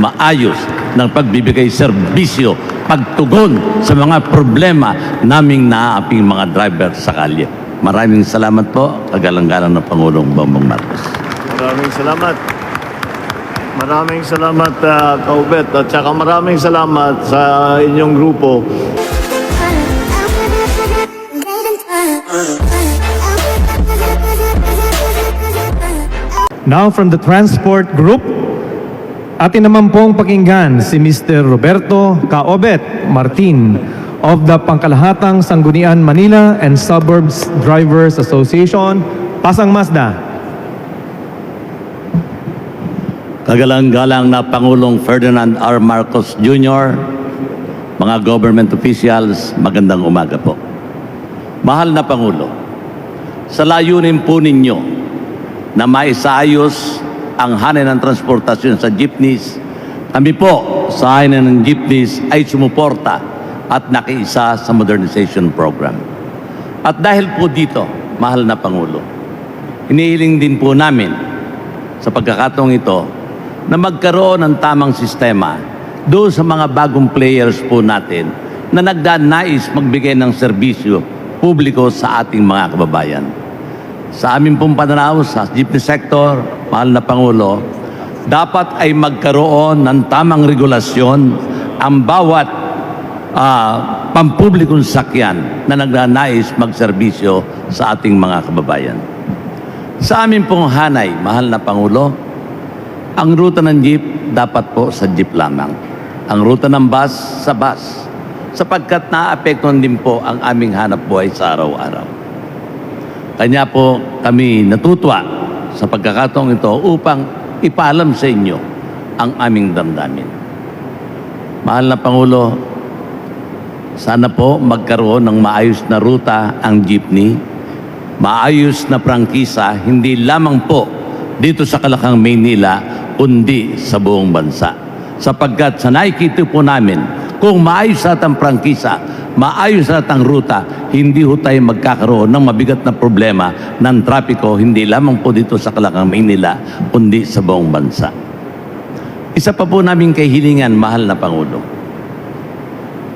maayos ng pagbibigay serbisyo, pagtugon sa mga problema naming naaaping mga driver sa kalye. Maraming salamat po, kagalang-galang ng Pangulong Bongbong Marcos. Maraming salamat. Maraming salamat, Kaubet. At saka maraming salamat sa inyong grupo. Now from the Transport Group, atin naman pong pakinggan si Mr. Roberto Kaobet Martin of the Pangkalahatang Sangguniang Manila and Suburbs Drivers Association, Pasang Mazda. Kagalang-galang na Pangulong Ferdinand R. Marcos Jr., mga government officials, magandang umaga po. Mahal na Pangulo, sa layunin po ninyo na maisaayos ang hanay ng transportasyon sa jeepneys, kami po sa hanay ng jeepneys ay sumuporta at nakiisa sa modernization program. At dahil po dito, mahal na Pangulo, hinihiling din po namin sa pagkakataong ito na magkaroon ng tamang sistema doon sa mga bagong players po natin na nagdanais magbigay ng serbisyo publiko sa ating mga kababayan. Sa amin pong pananaw sa jeepney sector, mahal na Pangulo, dapat ay magkaroon ng tamang regulasyon ang bawat pampublikong sakyan na nagdanais magserbisyo sa ating mga kababayan. Sa amin pong hanay, mahal na Pangulo, ang ruta ng jeep dapat po sa jeep lamang. Ang ruta ng bus sa bus. Sapagkat naapektuhan din po ang aming hanap buhay sa araw-araw. Kanya po kami natutuwa sa pagkakataong ito upang ipaalam sa inyo ang aming damdamin. Mahal na Pangulo, sana po magkaroon ng maayos na ruta ang jeepney, maayos na prangkisa, hindi lamang po dito sa Kalakang, Maynila, kundi sa buong bansa. Sapagkat sa nakikita po namin, kung maayos at ang prangkisa, maayos at ang ruta, hindi ho tayo magkakaroon ng mabigat na problema ng trapiko, hindi lamang po dito sa Kalakang, Maynila, kundi sa buong bansa. Isa pa po namin kahilingan, mahal na Pangulo.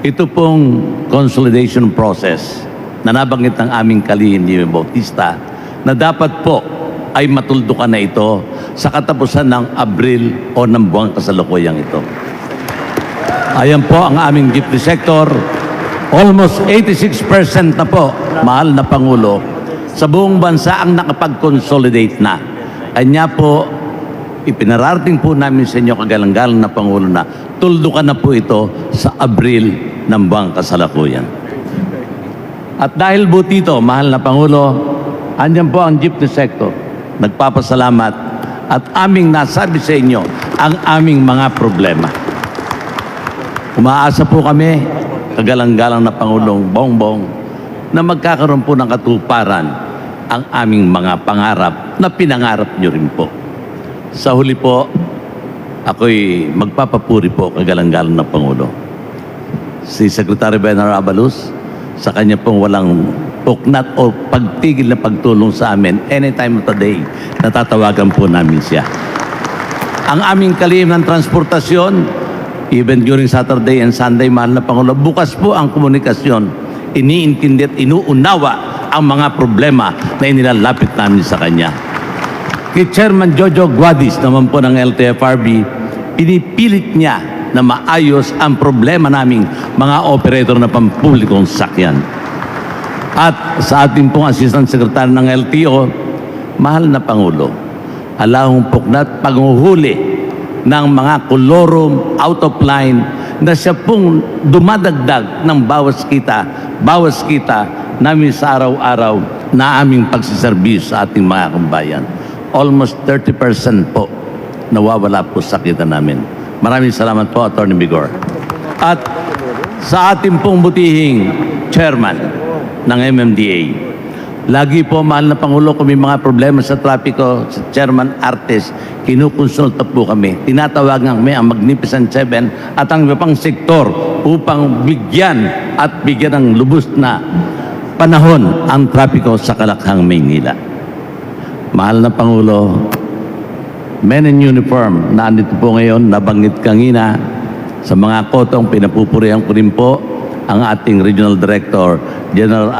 Ito pong consolidation process na nabanggit ng aming kalihim ni Bautista na dapat po ay matuldukan na ito sa katapusan ng Abril o ng buwang kasalukuyang ito. Ayan po ang aming jeepney sector. Almost 86% na po, mahal na Pangulo, sa buong bansa ang nakapag-consolidate na. Kanya po, ipinarating po namin sa inyo kagalang-galang na Pangulo na tuldukan na po ito sa Abril ng buwang kasalukuyan. At dahil po dito, mahal na Pangulo, andyan po ang jeepney sector. Nagpapasalamat at aming nasabi sa inyo ang aming mga problema. Umaasa po kami, kagalang-galang na Pangulong Bongbong, na magkakaroon po ng katuparan ang aming mga pangarap na pinangarap nyo rin po. Sa huli po, ako'y magpapapuri po kagalang-galang na Pangulo. Si Secretary Benar Abalos, sa kanya pong walang puknat o pagtigil na pagtulong sa amin anytime of the day, natatawagan po namin siya. Ang aming kalihim ng transportasyon, even during Saturday and Sunday, mahal na Pangulo, bukas po ang komunikasyon, iniintindi at inuunawa ang mga problema na inilalapit namin sa kanya. Kay Chairman Jojo Guadis naman po ng LTFRB, pinipilit niya na maayos ang problema naming mga operator na pampublikong sakyan. At sa ating pong Assistant Secretary ng LTO, mahal na Pangulo, alahong puknat paghuhuli ng mga kolorum out of line na siya pong dumadagdag ng bawas kita namin sa araw-araw na aming pagsiservis sa ating mga kabayan. Almost 30% po nawawala po sa kita namin. Maraming salamat po, Atty. Bigor. At sa ating pong butihing chairman ng MMDA, lagi po, mahal na Pangulo, kung may mga problema sa trapiko, sa Chairman Artes, kinukonsulta po kami. Tinatawagan kami ang Magnificent Seven at ang iba pang sektor upang bigyan ng lubos na panahon ang trapiko sa Kalakhang, Maynila. Mahal na Pangulo, men in uniform na andito po ngayon, nabanggit kanina sa mga kotong pinapupurihan ko rin po ang ating Regional Director, General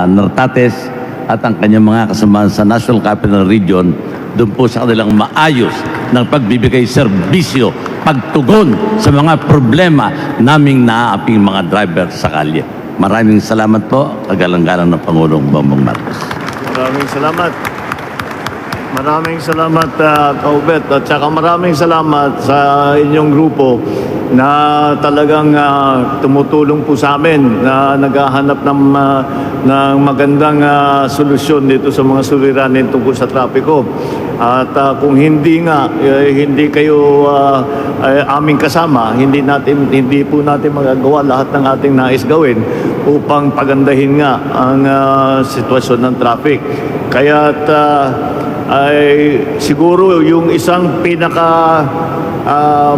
Nartates, at ang kanyang mga kasama sa National Capital Region, doon po sa kanilang maayos ng pagbibigay serbisyo, pagtugon sa mga problema naming naaaping mga driver sa kalye. Maraming salamat po, kagalang-galang ng Pangulong Bongbong Marcos. Maraming salamat. Maraming salamat, Kaubet. At saka maraming salamat sa inyong grupo na talagang tumutulong po sa amin na naghahanap ng magandang solusyon dito sa mga suliranin tungkol sa trapiko. At kung hindi kayo aming kasama, hindi po natin magagawa lahat ng ating nais gawin upang pagandahin nga ang sitwasyon ng traffic. Kaya ay siguro yung isang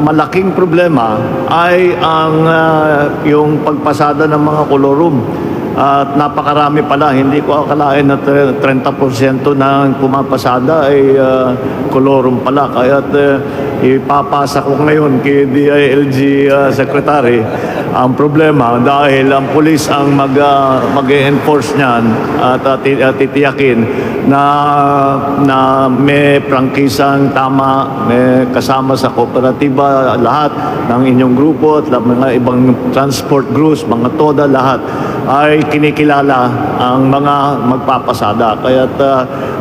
malaking problema ay yung pagpasada ng mga kolorum. At napakarami pala, hindi ko akalain na 30% ng pumapasada ay kolorum pala. Kaya ipapasa ko ngayon kay DILG Secretary ang problema dahil ang pulis ang mag-enforce niyan at titiyakin na may prangkisang tama, may kasama sa kooperatiba lahat ng inyong grupo at mga ibang transport groups, mga TODA, lahat ay kinikilala ang mga magpapasada. Kaya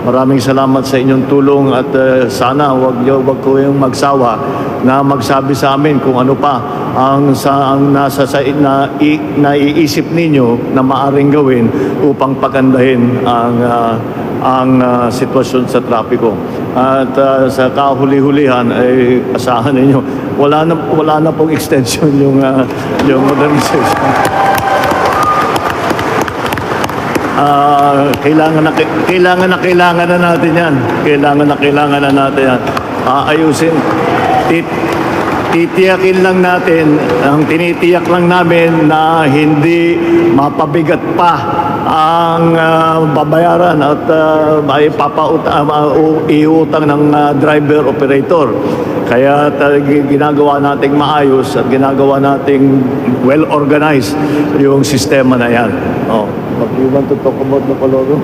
maraming salamat sa inyong tulong at sana wag ko yung magsawa na magsabi sa amin kung ano pa ang naiisip ninyo na maaring gawin upang pagandahin ang sitwasyon sa trapiko. At sa kahuli-hulihan ay asahan ninyo wala na pong extension yung modernization. Kailangan na natin yan. Kailangan na natin yan. Ayusin. Titiyakin lang natin, ang tinitiyak lang namin na hindi mapabigat pa ang babayaran at iutang ng driver operator. Kaya ginagawa nating maayos at ginagawa nating well-organized yung sistema na yan. You want to talk about the Coloro?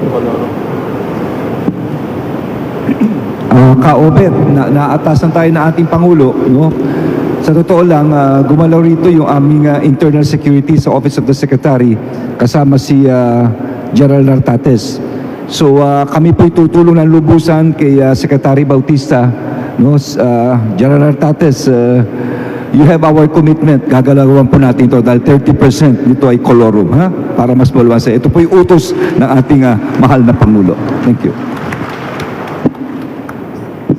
Kaobet, naatasan tayo na ating Pangulo, no? Sa totoo lang, gumalaw rito yung aming internal security sa Office of the Secretary kasama si General Nartates. So kami po'y tutulong ng lubusan kay Secretary Bautista, no? General Nartates, you have our commitment. Gagalawan po natin ito dahil 30% nito ay kolorum, ha? Para mas maluwasa. Ito po yung utos ng ating mahal na Pangulo. Thank you.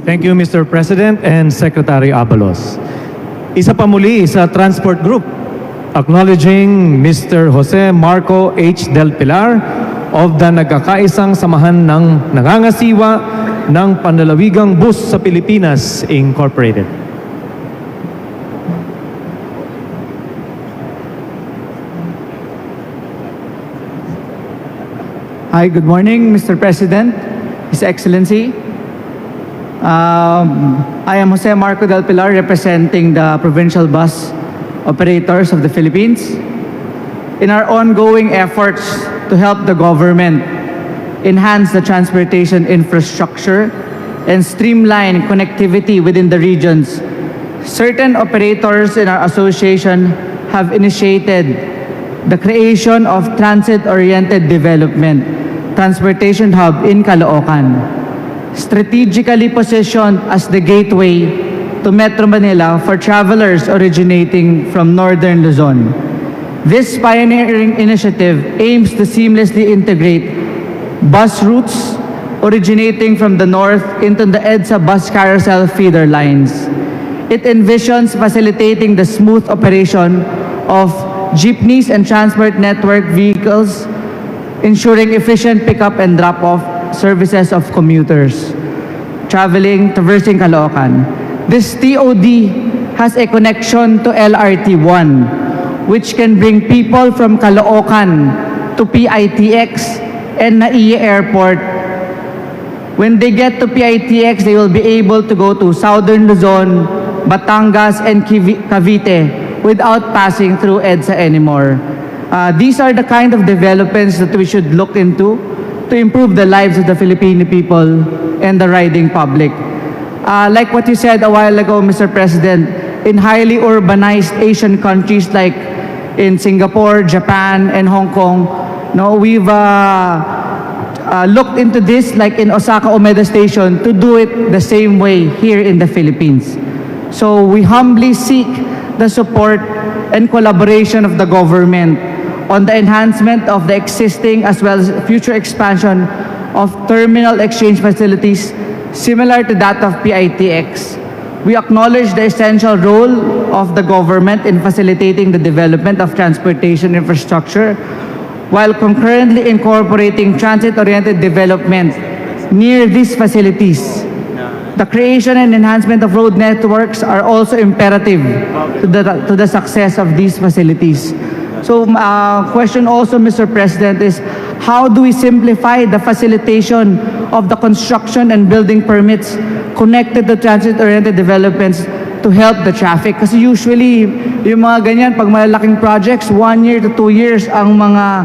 Thank you, Mr. President and Secretary Abalos. Isa pa muli sa Transport Group, acknowledging Mr. Jose Marco H. Del Pilar of the nagkakaisang samahan ng nangangasiwa ng Panlalawigang Bus sa Pilipinas, Incorporated. Hi, good morning, Mr. President, His Excellency. I am Jose Marco Del Pilar, representing the Provincial Bus Operators of the Philippines. In our ongoing efforts to help the government enhance the transportation infrastructure and streamline connectivity within the regions, certain operators in our association have initiated the creation of Transit-Oriented Development Transportation Hub in Caloocan, strategically positioned as the gateway to Metro Manila for travelers originating from Northern Luzon. This pioneering initiative aims to seamlessly integrate bus routes originating from the north into the EDSA bus carousel feeder lines. It envisions facilitating the smooth operation of jeepneys and transport network vehicles, ensuring efficient pickup and drop-off services of commuters traversing Caloocan. This TOD has a connection to LRT-1, which can bring people from Caloocan to PITX and Naiya Airport When they get to PITX, they will be able to go to Southern Luzon, Batangas, and Cavite without passing through EDSA anymore. These are the kind of developments that we should look into to improve the lives of the Filipino people and the riding public. Like what you said a while ago, Mr. President, in highly urbanized Asian countries like in Singapore, Japan, and Hong Kong, no, we've looked into this, like in Osaka Umeda Station, to do it the same way here in the Philippines. So we humbly seek the support and collaboration of the government on the enhancement of the existing as well as future expansion of terminal exchange facilities similar to that of PITX. We acknowledge the essential role of the government in facilitating the development of transportation infrastructure while concurrently incorporating transit-oriented development near these facilities. The creation and enhancement of road networks are also imperative to the success of these facilities. So, question also, Mr. President, is how do we simplify the facilitation of the construction and building permits connected to transit-oriented developments to help the traffic? Kasi usually, yung mga ganyan, pag malalaking projects, 1 year to 2 years ang mga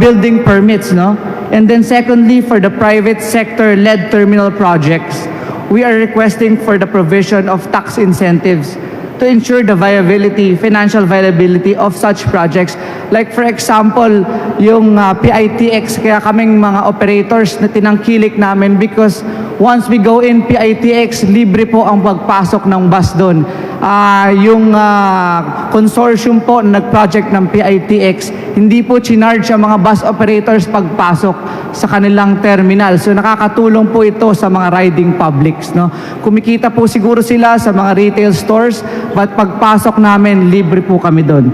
building permits, no? And then secondly, for the private sector-led terminal projects, we are requesting for the provision of tax incentives to ensure the viability, financial viability of such projects. Like for example, yung PITX, kaya kaming mga operators na tinangkilik namin because once we go in PITX, libre po ang pagpasok ng bus doon. Yung consortium po na nag-project ng PITX, hindi po chinarge ang mga bus operators pagpasok sa kanilang terminal. So nakakatulong po ito sa mga riding publics, no? Kumikita po siguro sila sa mga retail stores, but pagpasok namin, libre po kami doon.